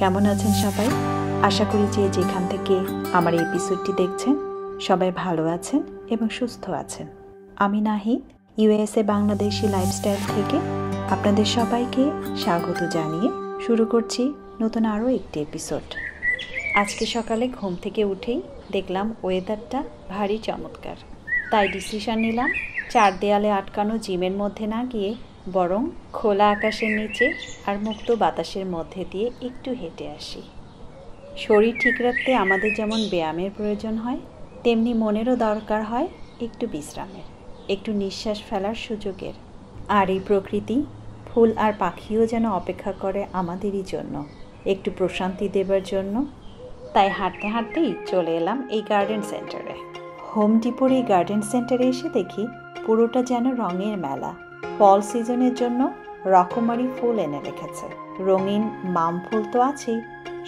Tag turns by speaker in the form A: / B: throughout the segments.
A: কেমন আছেন সবাই? আশা করি যে যেখান থেকে আমার এই এপিসোডটি দেখছেন সবাই ভালো আছেন এবং সুস্থ আছেন। আমি নাহিদ, ইউএসএ বাংলাদেশি লাইফস্টাইল থেকে আপনাদের সবাইকে স্বাগত জানিয়ে শুরু করছি নতুন আরও একটি এপিসোড। আজকে সকালে ঘুম থেকে উঠেই দেখলাম ওয়েদারটা ভারী চমৎকার, তাই ডিসিশন নিলাম চার দেয়ালে আটকানো জিমের মধ্যে না গিয়ে বরং খোলা আকাশের নিচে আর মুক্ত বাতাসের মধ্যে দিয়ে একটু হেঁটে আসি। শরীর ঠিক রাখতে আমাদের যেমন ব্যায়ামের প্রয়োজন হয়, তেমনি মনেরও দরকার হয় একটু বিশ্রামের, একটু নিঃশ্বাস ফেলার সুযোগের। আর এই প্রকৃতি, ফুল আর পাখিও যেন অপেক্ষা করে আমাদেরই জন্য, একটু প্রশান্তি দেবার জন্য। তাই হাঁটতে হাঁটতেই চলে এলাম এই গার্ডেন সেন্টারে। হোম ডিপোর এই গার্ডেন সেন্টারে এসে দেখি পুরোটা যেন রঙের মেলা। ফল সিজনের জন্য রকমারি ফুল এনে রেখেছে। রঙিন মাম ফুল তো আছেই,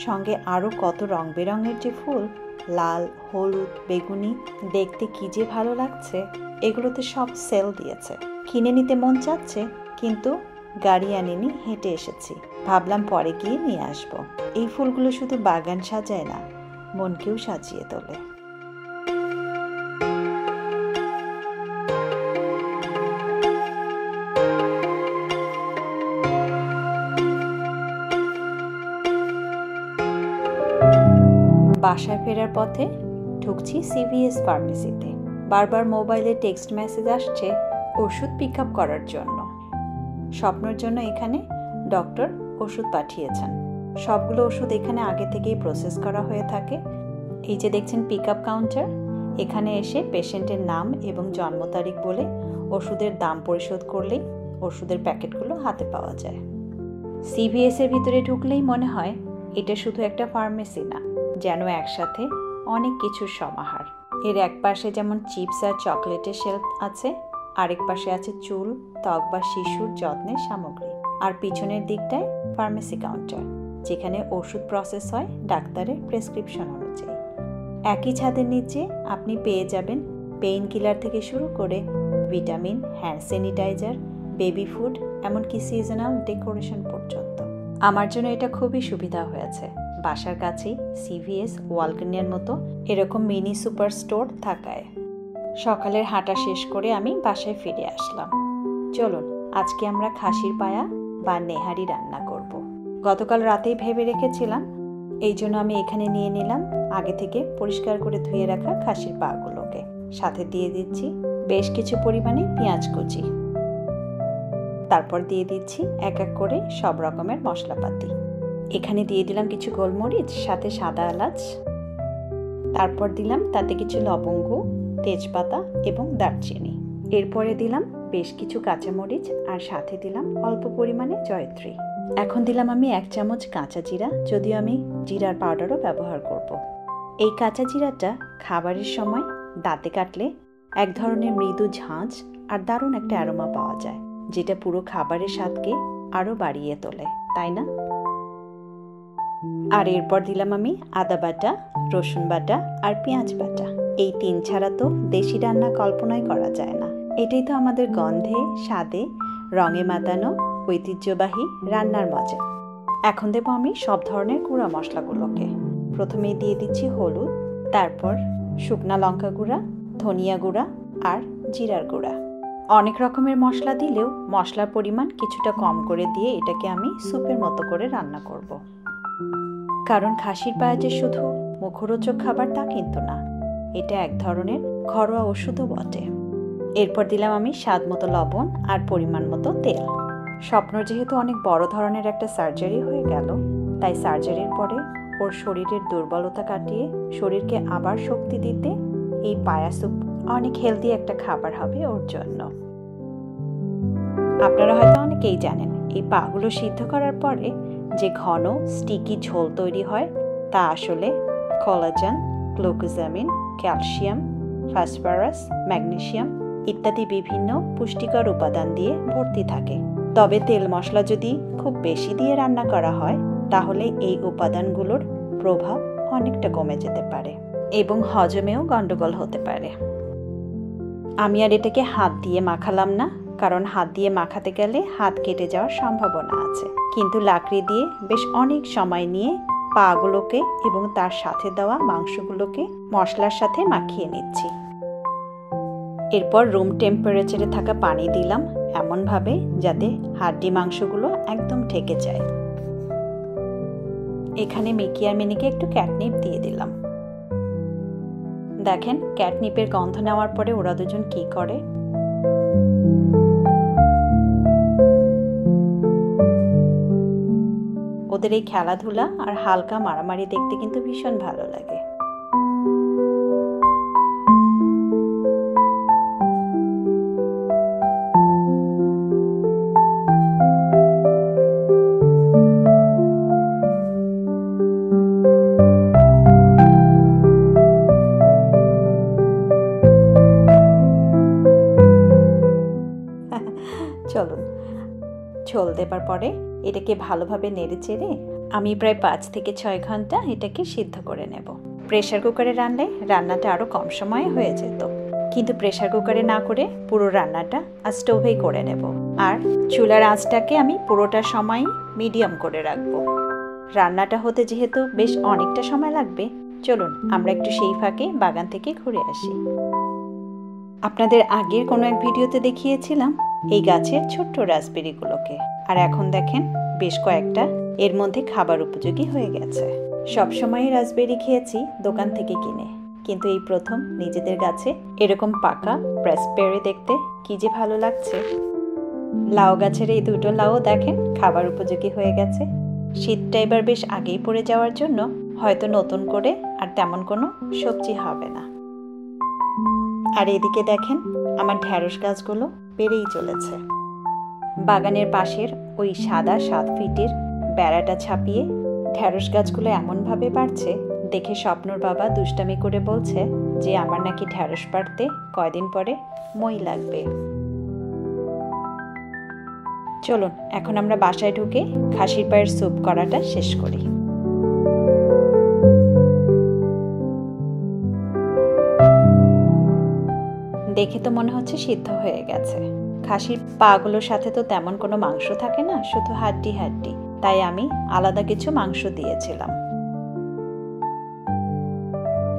A: সঙ্গে আরও কত রং বেরঙের যে ফুল, লাল, হলুদ, বেগুনি, দেখতে কি যে ভালো লাগছে। এগুলোতে সব সেল দিয়েছে, কিনে নিতে মন চাচ্ছে, কিন্তু গাড়ি আনিনি, হেঁটে এসেছি। ভাবলাম পরে গিয়ে নিয়ে আসবো। এই ফুলগুলো শুধু বাগান সাজায় না, মনকেও সাজিয়ে তোলে। বাসায় ফেরার পথে ঢুকছি সিভিএস ফার্মেসিতে। বারবার মোবাইলে টেক্সট মেসেজ আসছে ওষুধ পিক আপ করার জন্য। স্বপ্নের জন্য এখানে ডক্টর ওষুধ পাঠিয়েছেন। সবগুলো ওষুধ এখানে আগে থেকেই প্রসেস করা হয়ে থাকে। এই যে দেখছেন পিক আপ কাউন্টার, এখানে এসে পেশেন্টের নাম এবং জন্ম তারিখ বলে ওষুধের দাম পরিশোধ করলেই ওষুধের প্যাকেটগুলো হাতে পাওয়া যায়। সিভিএসের ভিতরে ঢুকলেই মনে হয় এটা শুধু একটা ফার্মেসি না, যেন একসাথে অনেক কিছুর সমাহার। এর এক পাশে যেমন চিপস আর চকলেটের শেলফ আছে, আরেক পাশে আছে চুল, ত্বক বা শিশুর যত্নের সামগ্রী, আর পিছনের দিকটায় ফার্মেসি কাউন্টার, যেখানে ওষুধ প্রসেস হয় ডাক্তারের প্রেসক্রিপশন অনুযায়ী। একই ছাদের নিচে আপনি পেয়ে যাবেন পেইন কিলার থেকে শুরু করে vitamin, hand sanitiser, baby food, এমনকি সিজনাল ডেকোরেশন পর্যন্ত। আমার জন্য এটা খুবই সুবিধা হয়েছে, বাসার কাছেই সিভিএস, ওয়ালগ্রিনের মতো এরকম মিনি সুপার স্টোর থাকায়। সকালের হাঁটা শেষ করে আমি বাসায় ফিরে আসলাম। চলুন আজকে আমরা খাসির পায়া বা নেহারি রান্না করব। গতকাল রাতেই ভেবে রেখেছিলাম, এই জন্য আমি এখানে নিয়ে নিলাম আগে থেকে পরিষ্কার করে ধুয়ে রাখা খাসির পাগুলোকে। সাথে দিয়ে দিচ্ছি বেশ কিছু পরিমাণে পেঁয়াজ কুচি। তারপর দিয়ে দিচ্ছি এক এক করে সব রকমের মশলাপাতি। এখানে দিয়ে দিলাম কিছু গোলমরিচ, সাথে সাদা এলাচ। তারপর দিলাম তাতে কিছু লবঙ্গ, তেজপাতা এবং দারচিনি। এরপরে দিলাম বেশ কিছু কাঁচামরিচ আর সাথে দিলাম অল্প পরিমাণে জয়ত্রী। এখন দিলাম আমি 1 চামচ কাঁচা জিরা, যদিও আমি জিরার পাউডারও ব্যবহার করব। এই কাঁচা জিরাটা খাবারের সময় দাঁতে কাটলে এক ধরনের মৃদু ঝাঁঝ আর দারুণ একটা অ্যারোমা পাওয়া যায়, যেটা পুরো খাবারের স্বাদকে আরও বাড়িয়ে তোলে, তাই না? আর এরপর দিলাম আমি আদা বাটা, রসুন বাটা আর পেঁয়াজ বাটা। এই 3 ছাড়া তো দেশি রান্না কল্পনাই করা যায় না। এটাই তো আমাদের গন্ধে, স্বাদে, রঙে মাতানো ঐতিহ্যবাহী রান্নার মজা। এখন দেবো আমি সব ধরনের গুঁড়া মশলাগুলোকে। প্রথমে দিয়ে দিচ্ছি হলুদ, তারপর শুকনা লঙ্কা গুঁড়া, ধনিয়া গুঁড়া আর জিরার গুঁড়া। অনেক রকমের মশলা দিলেও মশলার পরিমাণ কিছুটা কম করে দিয়ে এটাকে আমি স্যুপের মতো করে রান্না করব। কারণ খাসির পায়া যে শুধু মুখরোচক খাবার তা কিন্তু না, এটা এক ধরনের ঘরোয়া ওষুধও বটে। এরপর দিলাম আমি স্বাদ মতো লবণ আর পরিমাণ মতো তেল। স্বপ্ন যেহেতু অনেক বড় ধরনের একটা সার্জারি হয়ে গেল, তাই সার্জারির পরে ওর শরীরের দুর্বলতা কাটিয়ে শরীরকে আবার শক্তি দিতে এই পায়া স্যুপ অনেক হেলদি একটা খাবার হবে ওর জন্য। আপনারা হয়তো অনেকেই জানেন, এই পাগুলো সিদ্ধ করার পরে যে ঘন স্টিকি ঝোল তৈরি হয় তা আসলে কোলাজেন, গ্লুকোজামিন, ক্যালসিয়াম, ফসফরাস, ম্যাগনেসিয়াম ইত্যাদি বিভিন্ন পুষ্টিকর উপাদান দিয়ে ভর্তি থাকে। তবে তেল মশলা যদি খুব বেশি দিয়ে রান্না করা হয়, তাহলে এই উপাদানগুলোর প্রভাব অনেকটা কমে যেতে পারে এবং হজমেও গন্ডগোল হতে পারে। আমি আর এটাকে হাত দিয়ে মাখালাম না, কারণ হাত দিয়ে মাখাতে গেলে হাত কেটে যাওয়ার সম্ভাবনা আছে। কিন্তু লাকড়ি দিয়ে বেশ অনেক সময় নিয়ে পাগুলোকে এবং তার সাথে দেওয়া মাংসগুলোকে মশলার সাথে মাখিয়ে নিচ্ছি। এরপর রুম টেম্পারেচারে থাকা পানি দিলাম এমনভাবে যাতে হাড্ডি মাংসগুলো একদম ঢেকে যায়। এখানে মিকি আর মিনিকে একটু ক্যাটনিপ দিয়ে দিলাম। দেখেন ক্যাটনিপের গন্ধ নেওয়ার পরে ওরা দুজন কি করে। ওদের এই খেলাধুলা আর হালকা মারামারি দেখতে কিন্তু ভীষণ ভালো লাগে। চলুন, ঝোল দেবার পরে এটাকে ভালোভাবে নেড়ে চেড়ে আমি প্রায় 5 থেকে 6 ঘন্টা এটাকে সিদ্ধ করে নেব। প্রেসার কুকারে রান্নালে রান্নাটা আরও কম সময়ে হয়ে যেত, কিন্তু প্রেসার কুকারে না করে পুরো রান্নাটা স্টোভেই করে নেব। আর চুলার আঁচটাকে আমি পুরোটা সময় মিডিয়াম করে রাখবো। রান্নাটা হতে যেহেতু বেশ অনেকটা সময় লাগবে, চলুন আমরা একটু সেই ফাঁকে বাগান থেকে ঘুরে আসি। আপনাদের আগের কোনো এক ভিডিওতে দেখিয়েছিলাম এই গাছের ছোট্ট রাসবেরিগুলোকে, আর এখন দেখেন বেশ কয়েকটা এর মধ্যে খাবার উপযোগী হয়ে গেছে। সবসময় রাসবেরি খেয়েছি দোকান থেকে কিনে, কিন্তু এই প্রথম নিজেদের গাছে এরকম পাকা রাসবেরি দেখতে কি যে ভালো লাগছে। লাউ গাছের এই দুটো লাউ দেখেন খাবার উপযোগী হয়ে গেছে। শীতটা এবার বেশ আগেই পড়ে যাওয়ার জন্য হয়তো নতুন করে আর তেমন কোনো সবজি হবে না। আর এদিকে দেখেন আমার ঢ্যাঁড়স গাছগুলো বেড়েই চলেছে। বাগানের পাশের ওই সাদা 7 ফিটের বেড়াটা ছাপিয়ে ঢ্যাঁড়স গাছগুলো এমনভাবে বাড়ছে দেখে স্বপ্নর বাবা দুষ্টামি করে বলছে যে আমার নাকি ঢ্যাঁড়স পাড়তে কয়দিন পরে মই লাগবে। চলুন এখন আমরা বাসায় ঢুকে খাসির পায়ের স্যুপ করাটা শেষ করি। দেখে তো মনে হচ্ছে সিদ্ধ হয়ে গেছে। খাসির পাগুলোর সাথে তো তেমন কোনো মাংস থাকে না, শুধু হাড্ডি হাড্ডি, তাই আমি আলাদা কিছু মাংস দিয়েছিলাম।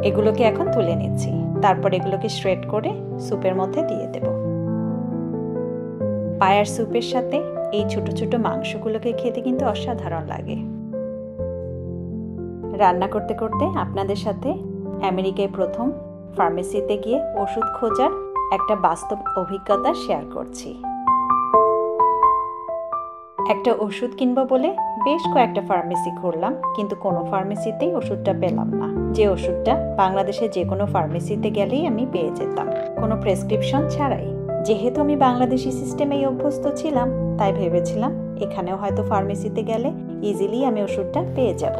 A: এগুলোকে এখন তুলে নিচ্ছি, তারপর এগুলোকে শ্রেড করে স্যুপের মধ্যে দিয়ে দেব। পায়ার স্যুপের সাথে এই ছোট ছোট মাংসগুলোকে খেতে কিন্তু অসাধারণ লাগে। রান্না করতে করতে আপনাদের সাথে আমেরিকায় প্রথম ফার্মেসিতে গিয়ে ওষুধ খোঁজার একটা বাস্তব অভিজ্ঞতা শেয়ার করছি। একটা ওষুধ কিনবো বলে বেশ কয়েকটা ফার্মেসি ঘুরলাম, কিন্তু কোনো ফার্মেসিতেই ওষুধটা পেলাম না, যে ওষুধটা বাংলাদেশে যে কোনো ফার্মেসিতে গেলেই আমি পেয়ে যেতাম, কোনো প্রেসক্রিপশন ছাড়াই। যেহেতু আমি বাংলাদেশি সিস্টেমেই অভ্যস্ত ছিলাম, তাই ভেবেছিলাম এখানেও হয়তো ফার্মেসিতে গেলে ইজিলি আমি ওষুধটা পেয়ে যাব।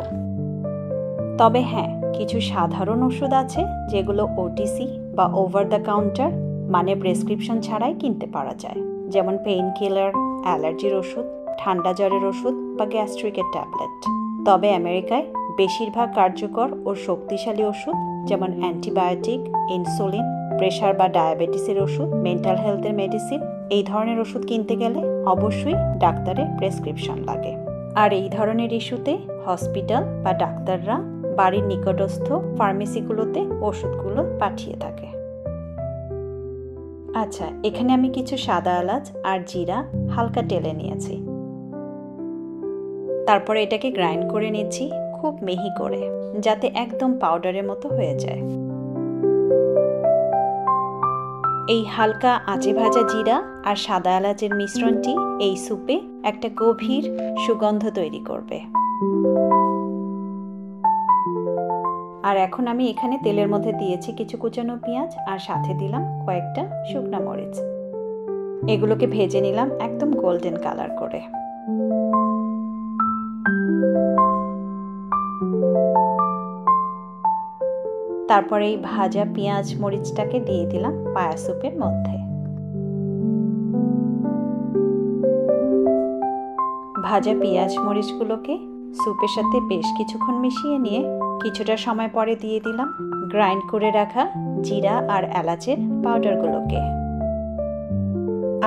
A: তবে হ্যাঁ, কিছু সাধারণ ওষুধ আছে যেগুলো ওটিসি বা ওভার দ্য কাউন্টার মানে প্রেসক্রিপশন ছাড়াই কিনতে পারা যায়, যেমন পেইন কিলার, অ্যালার্জির ওষুধ, ঠান্ডা জ্বরের ওষুধ বা গ্যাস্ট্রিকের ট্যাবলেট। তবে আমেরিকায় বেশিরভাগ কার্যকর ও শক্তিশালী ওষুধ যেমন অ্যান্টিবায়োটিক, ইনসুলিন, প্রেশার বা ডায়াবেটিসের ওষুধ, মেন্টাল হেলথের মেডিসিন, এই ধরনের ওষুধ কিনতে গেলে অবশ্যই ডাক্তারের প্রেসক্রিপশন লাগে। আর এই ধরনের ইস্যুতে হসপিটাল বা ডাক্তাররা বাড়ির নিকটস্থ ফার্মেসিগুলোতে ওষুধগুলো পাঠিয়ে থাকে। আচ্ছা, এখানে আমি কিছু সাদা এলাচ আর জিরা হালকা টেলে নিয়েছি। তারপরে এটাকে গ্রাইন্ড করে নিচ্ছি খুব মিহি করে, যাতে একদম পাউডারের মতো হয়ে যায়। এই হালকা আঁচে ভাজা জিরা আর সাদা এলাচের মিশ্রণটি এই স্যুপে একটা গভীর সুগন্ধ তৈরি করবে। আর এখন আমি এখানে তেলের মধ্যে দিয়েছি কিছু কুচানো পেঁয়াজ আর সাথে দিলাম কয়েকটা শুকনা মরিচ। এগুলোকে ভেজে নিলাম একদম গোল্ডেন কালার করে। তারপরে এই ভাজা পেঁয়াজ মরিচটাকে দিয়ে দিলাম পায়া স্যুপের মধ্যে। ভাজা পেঁয়াজ মরিচগুলোকে স্যুপের সাথে বেশ কিছুক্ষণ মিশিয়ে নিয়ে কিছুটা সময় পরে দিয়ে দিলাম গ্রাইন্ড করে রাখা জিরা আর এলাচের পাউডারগুলোকে।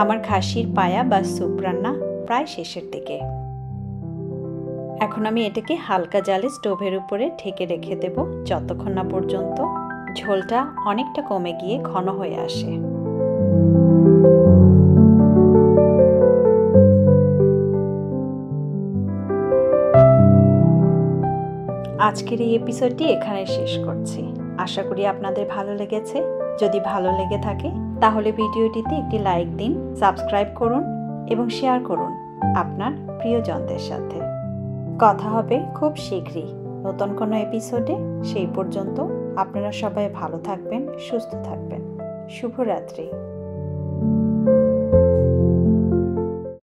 A: আমার খাসির পায়া বা স্যুপ রান্না প্রায় শেষের দিকে। এখন আমি এটাকে হালকা জালে স্টোভের উপরে ঢেকে রেখে দেব যতক্ষণ না পর্যন্ত ঝোলটা অনেকটা কমে গিয়ে ঘন হয়ে আসে। আজকের এই এপিসোডটি এখানে শেষ করছি। আশা করি আপনাদের ভালো লেগেছে। যদি ভালো লেগে থাকে তাহলে ভিডিওটিতে একটি লাইক দিন, সাবস্ক্রাইব করুন এবং শেয়ার করুন আপনার প্রিয়জনদের সাথে। কথা হবে খুব শীঘ্রই নতুন কোনো এপিসোডে। সেই পর্যন্ত আপনারা সবাই ভালো থাকবেন, সুস্থ থাকবেন। শুভরাত্রি।